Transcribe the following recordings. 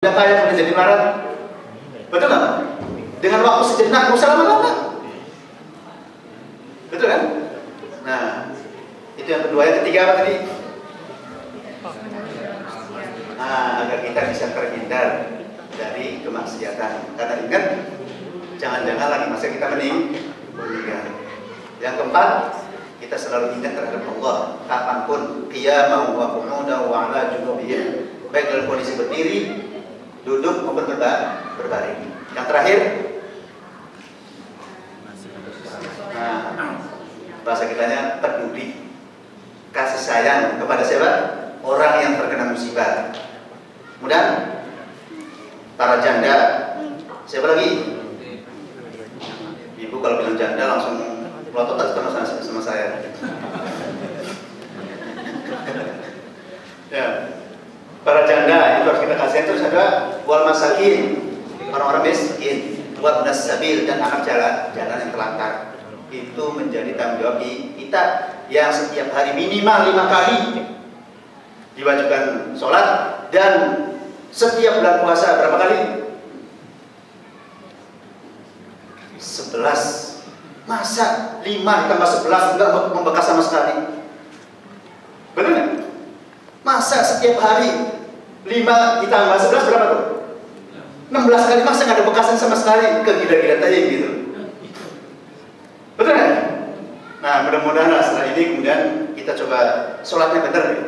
Udah kaya sudah jadi melarat, betul nggak? Dengan waktu sejenak, mau lama-lama, betul kan? Nah, itu yang kedua. Yang ketiga apa tadi? Nah, agar kita bisa terhindar dari kemaksiatan. Karena ingat, jangan-jangan lagi masa kita meninggal. Yang keempat, kita selalu ingat terhadap Allah kapanpun. Qiyamah wa qu'udan wa 'ala junubihim, baik dalam kondisi berdiri, duduk maupun berbaring. Yang terakhir, nah, bahasa kitanya peduli, kasih sayang kepada siapa? Orang yang terkena musibah. Kemudian para janda. Siapa lagi? Ibu kalau bilang janda langsung melotot sama saya. Ya. Para janda itu harus kita kasih. Terus ada wal masakin, orang-orang miskin, wal nasabil, dan anak jalan yang telantar. Itu menjadi tanggung jawab kita yang setiap hari minimal 5 kali diwajibkan sholat, dan setiap bulan puasa berapa kali? 11. Masa 5 ditambah 11 enggak membekas sama sekali? Benar nggak? Masa setiap hari 5 ditambah 11 berapa tuh? 16 kali. Masa nggak ada bekasan sama sekali? Kegila-gila tadi gitu. Betul nggak? Nah, mudah-mudahan setelah ini kemudian kita coba sholatnya benar ya.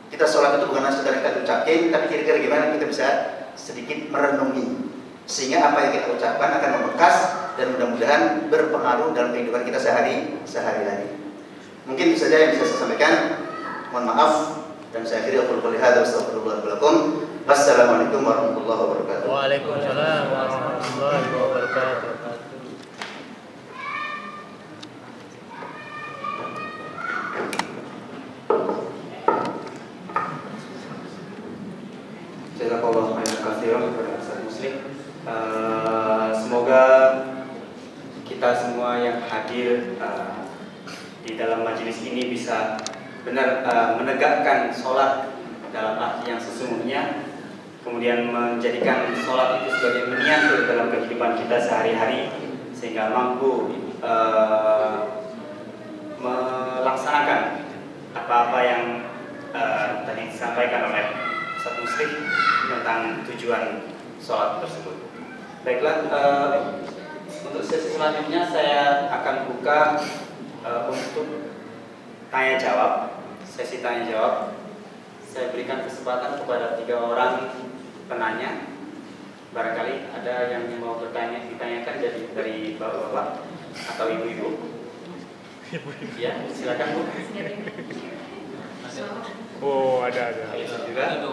Kita sholat itu bukan sekedar kita ucapin, tapi kira-kira gimana kita bisa sedikit merenungi, sehingga apa yang kita ucapkan akan membekas dan mudah-mudahan berpengaruh dalam kehidupan kita sehari-hari. Mungkin itu saja yang bisa saya sampaikan. Mohon maaf, dan saya akhiri aku qouli hadza wa astaghfirullah lakum. Wassalamualaikum warahmatullahi wabarakatuh. Waalaikumsalam warahmatullahi wabarakatuh. Jazakallah khairan katsiran kepada Ustaz Muslim. Semoga kita semua yang hadir di dalam majelis ini bisa benar menegakkan sholat dalam arti yang sesungguhnya, kemudian menjadikan sholat itu sebagai miniatur dalam kehidupan kita sehari-hari, sehingga mampu melaksanakan apa-apa yang tadi disampaikan oleh Ustaz Muslim tentang tujuan sholat tersebut. Baiklah, untuk sesi selanjutnya saya akan buka untuk tanya jawab, sesi tanya jawab. Saya berikan kesempatan kepada 3 orang penanya. Barangkali ada yang mau ditanyakan dari bapak-bapak atau ibu-ibu. Ya, silakan Bu. Oh, ada.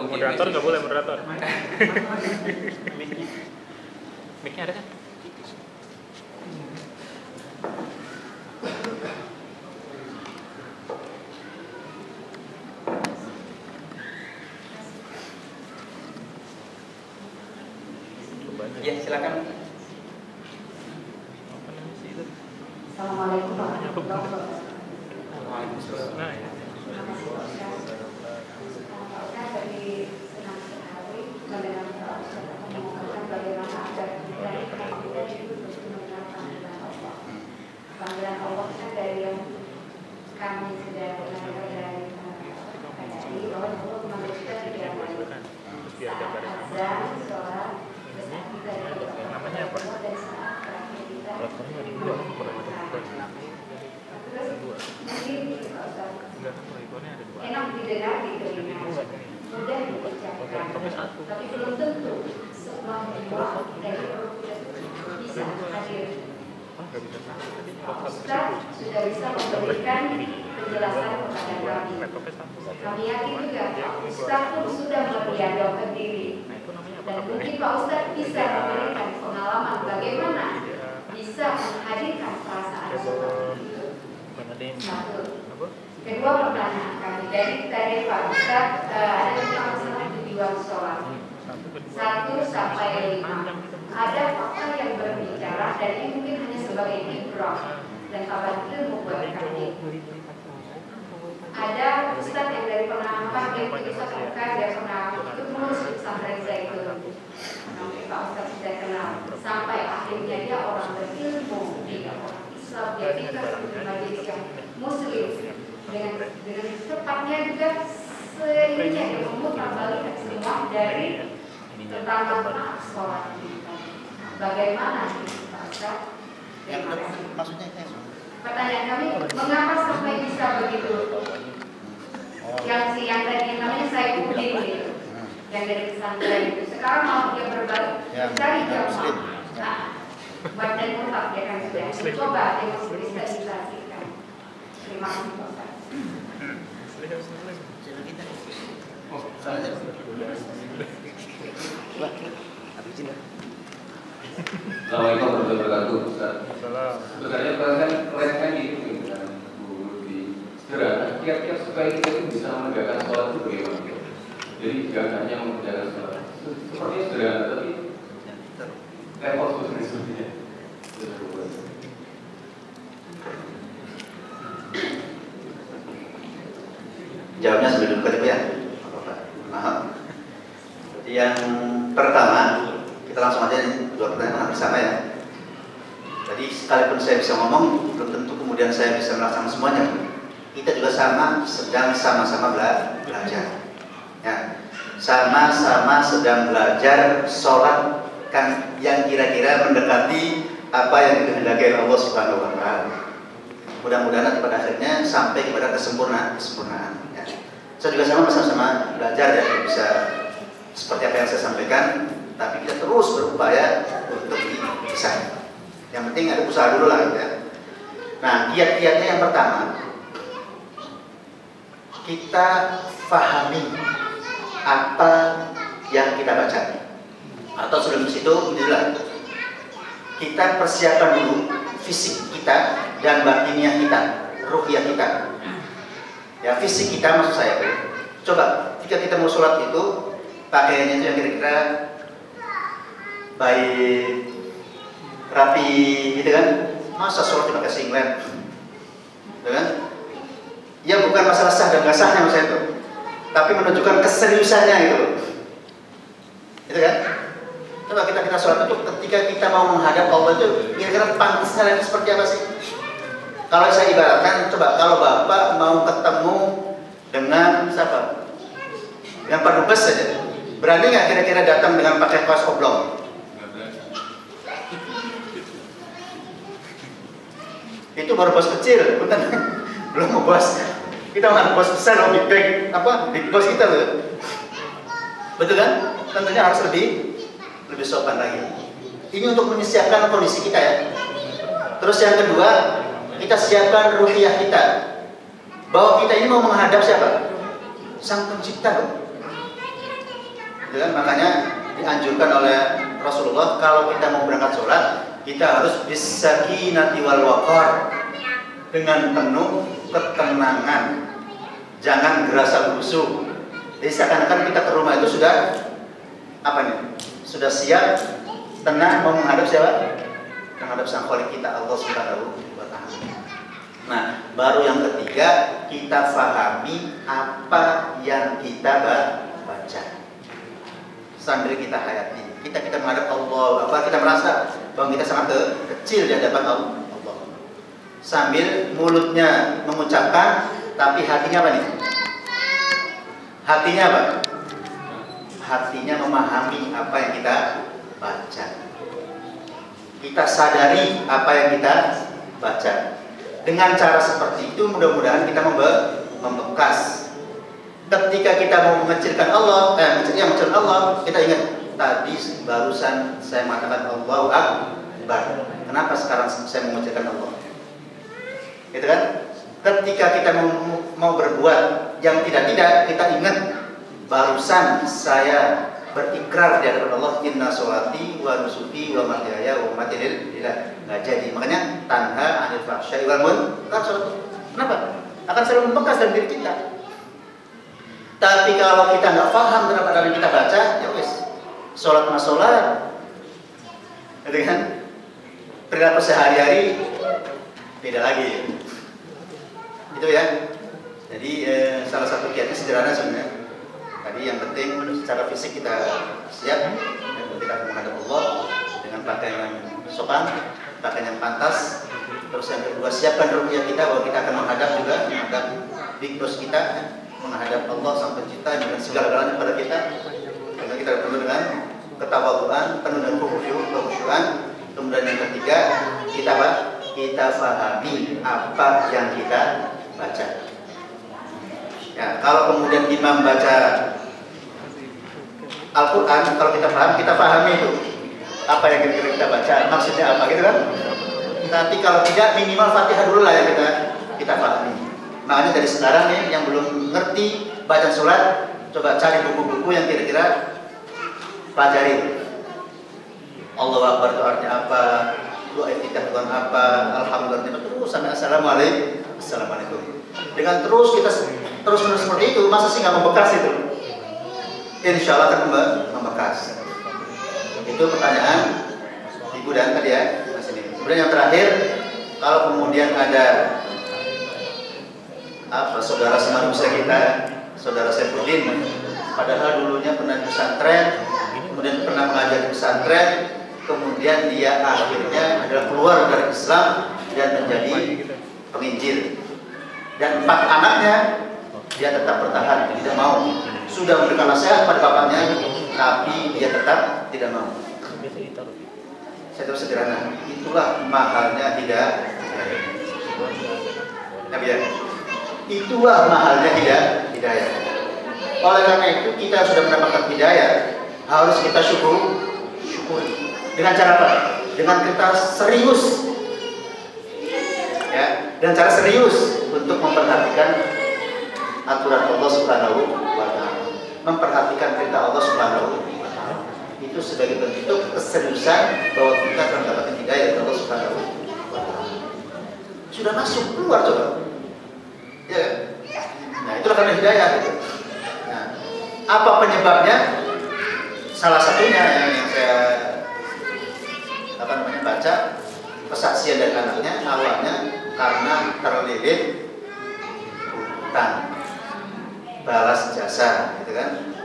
Moderator nggak boleh moderator. Mic-nya ada kan? Ya, silakan. Assalamualaikum warahmatullahi wabarakatuh. Waalaikumsalam. Nah, ya. Saya dari senang sekali mendengar Ustaz mengatakan bagaimana agar kita itu mendengar panggilan Allah. Panggilan Allah kan dari yang kami sudah pelajari bahwa Allah memanggil kita di awal saat azan, sholat, saat kita Namanya apa? dan saat terakhir kita. Terus mungkin enak didengar di telinga, mudah diucapkan, tapi belum tentu semua dari bisa hadir. Ustaz sudah bisa memberikan penjelasan kepada kami. Kami yakin juga Ustaz pun sudah membiasakan diri, dan mungkin Pak Ustaz bisa memberikan pengalaman bagaimana bisa menghadirkan perasaan seperti itu. Satu. Kedua, pertanyaan kami dari Pak Ustaz ada tentang masalah tujuan sholat 1 sampai 5. Ada fakta yang berbicara dan ini mungkin hanya sebagai ibrah dan kabar ilmu buat kami. Ada Ustaz yang dari pengalaman itu Ustaz Oka dia pernah itu terus pesantren Zaitun. Sampai Pak Ustaz sudah kenal. Sampai akhirnya dia orang berilmu, dia orang Islam, dia tinggal di majelis yang Muslim. Dengan tepatnya juga seininya dia memutar balik semua dari tentang makna sholat kita. Bagaimana Pak Ustaz? Maksudnya Pertanyaan kami, mengapa sampai bisa begitu? Yang tadi namanya saya Udin gitu, yang dari pesantren itu. Sekarang mau dia berbalik mencari jamaah. Nah, badan otak dia kan sudah coba demonstrasikan. Terima kasih Pak Ustaz. Assalamualaikum warahmatullahi wabarakatuh, Ustaz. Sebenarnya kan keren kan gitu kan, Bu di sederhana. Kira-kira supaya kita itu bisa menegakkan sholat itu bagaimana? Jadi jangan hanya mengerjakan sholat. Sepertinya sederhana, tapi level sebenarnya. Jawabnya sebelum dulu ya. Maaf. Yang pertama, kita langsung aja dua pertanyaan bersama ya. Jadi sekalipun saya bisa ngomong, belum tentu kemudian saya bisa melaksanakan semuanya. Kita juga sedang sama-sama belajar. Ya, sama-sama sedang belajar sholat kan yang kira-kira mendekati apa yang dikehendaki Allah Subhanahu Wa Taala. Mudah-mudahan pada akhirnya sampai kepada kesempurnaan. Ya. Saya juga sama-sama belajar ya, bisa seperti apa yang saya sampaikan. Tapi kita terus berupaya untuk bisa. Yang penting ada usaha dulu lah ya. Nah, kiat-kiatnya yang pertama, kita pahami apa yang kita baca. Atau sebelum situ, alhamdulillah, kita persiapan dulu fisik kita dan batiniah kita, ruhiyah kita. Ya, fisik kita maksud saya. Coba, jika kita mau sholat itu pakaiannya itu yang kira-kira baik, rapi gitu kan. Masa sholat pakai singlet gitu kan? Ya bukan masalah sah dan gak sahnya maksudnya itu, tapi menunjukkan keseriusannya gitu. Gitu kan? Coba kita sholat itu ketika kita mau menghadap Allah itu kira-kira pantasnya seperti apa sih? Kalau saya ibaratkan, coba kalau Bapak mau ketemu dengan siapa? Dengan Pak Dubes saja, berani nggak kira-kira datang dengan pakai kaos oblong? Itu baru bos kecil, bukan? Belum mau bos. Kita mau bos besar, mau big boss kita loh. Betul kan? Tentunya harus lebih sopan lagi. Ini untuk menyiapkan kondisi kita ya. Terus yang kedua, kita siapkan ruhiyah kita, bahwa kita ini mau menghadap siapa? Sang Pencipta loh. Dan makanya dianjurkan oleh Rasulullah kalau kita mau berangkat sholat, kita harus bisakinati wal waqar, dengan penuh ketenangan, jangan gerasa gerusu. Jadi seakan-akan kita ke rumah itu sudah apa nih? Sudah siap, tenang mau menghadap siapa? Menghadap Sang Khalik kita, Allah Subhanahu wa Ta'ala. Nah, baru yang ketiga, kita fahami apa yang kita baca sambil kita hayati. Kita menghadap Allah, kita merasa bahwa kita sangat kecil di hadapan Allah. Sambil mulutnya mengucapkan, tapi hatinya apa nih? Hatinya apa? Hatinya memahami apa yang kita baca. Kita sadari apa yang kita baca. Dengan cara seperti itu mudah-mudahan kita membekas. Ketika kita mau mengecilkan Allah, mengecilkan Allah, kita ingat tadi barusan saya mengatakan Allahu Akbar. Kenapa sekarang saya mengecilkan Allah? Gitu kan? Ketika kita mau berbuat yang tidak-tidak, kita ingat barusan saya berikrar di hadapan Allah, inna sholati wa nusuki wa mahyaya wa mamati lillah. Nggak jadi. Makanya tanha anil fahsya'i wal munkar. Kenapa? Akan selalu membekas dalam diri kita. Tapi kalau kita nggak paham terhadap apa yang kita baca, ya wis, sholat mas sholat, gitu kan? Perilaku sehari-hari beda lagi. Itu ya. Jadi salah satu kiatnya sederhana sebenarnya. Tadi yang penting secara fisik kita siap, dan kita akan menghadap Allah dengan pakaian yang sopan, pakaian yang pantas. Terus yang kedua, siapkan rupiah kita bahwa kita akan menghadap juga, menghadap big boss kita, menghadap Allah Sang Pencipta dengan segala-galanya pada kita. Karena kita penuh dengan ketawaduan, penuh dengan kekhusyuan. Kemudian yang ketiga, kita apa? Kita pahami apa yang kita baca. Ya, kalau kemudian imam baca Al-Quran, kalau kita pahami itu apa yang kira-kira kita baca, maksudnya apa gitu kan? Tapi kalau tidak, minimal Fatihah dulu lah ya kita pahami. Makanya dari sekarang nih yang belum ngerti baca sholat, coba cari buku-buku yang kira-kira pelajari. Allahu Akbar itu artinya apa? Doa iftitah Tuhan apa? Alhamdulillah terus sampai Assalamualaikum. Dengan terus kita terus menerus seperti itu, masa sih nggak membekas itu? Insya Allah akan membekas. Itu pertanyaan Ibu dan tadi ya. Kemudian yang terakhir, kalau kemudian ada saudara semanusia kita, saudara Saifuddin, padahal dulunya pernah di pesantren, kemudian pernah mengajar di pesantren, kemudian dia akhirnya adalah keluar dari Islam dan menjadi penginjil. Dan 4 anaknya dia tetap bertahan, tidak mau. Sudah memberikan nasihat pada bapaknya, tapi dia tetap tidak mau. Saya terus sederhana, itulah mahalnya hidayah. Itulah mahalnya hidayah. Oleh karena itu kita sudah mendapatkan hidayah, harus kita syukuri. Dengan cara apa? Dengan kita serius, ya, dengan cara serius untuk memperhatikan aturan Allah Subhanahu wa Ta'ala, memperhatikan perintah Allah Subhanahu wa Ta'ala. Itu sebagai bentuk keseriusan bahwa kita akan mendapatkan hidayah dari Allah Subhanahu wa Ta'ala. Sudah masuk, keluar coba. Ya kan? Nah, itulah karena hidayah gitu. Nah, apa penyebabnya? Salah satunya yang saya baca kesaksian dari anaknya, awalnya karena terlilit hutang balas jasa, gitu kan?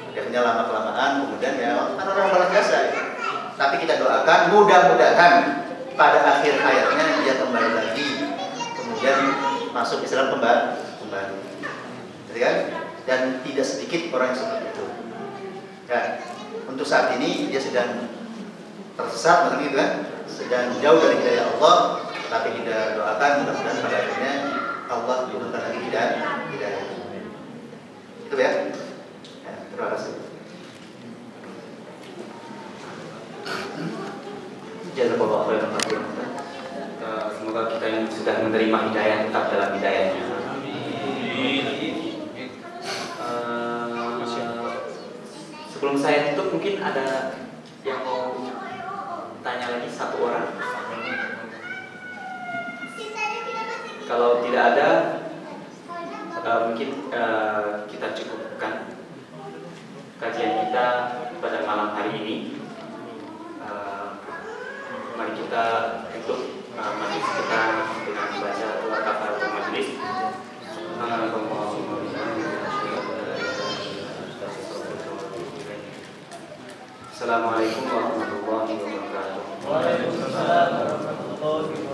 Akhirnya lama-kelamaan kemudian ya orang balas jasa. Tapi kita doakan mudah-mudahan pada akhir hayatnya dia kembali lagi, kemudian masuk Islam kembali, gitu kan? Dan tidak sedikit orang yang seperti itu. Ya, untuk saat ini dia sedang tersesat, gitu kan? Sedang jauh dari hidayah Allah, tapi kita doakan mudah-mudahan pada akhirnya Allah turunkan lagi hidayah. Itu ya. Terima kasih. Jazakallahu khairan. Semoga kita yang sudah menerima hidayah tetap dalam hidayahnya. Sebelum saya tutup, mungkin ada yang mau tanya lagi satu orang. Kalau tidak ada, mungkin kita cukupkan kajian kita pada malam hari ini. Mari kita tutup majelis kita dengan membaca doa kafaratul majelis. Assalamualaikum warahmatullahi wabarakatuh. Waalaikumsalam warahmatullahi wabarakatuh.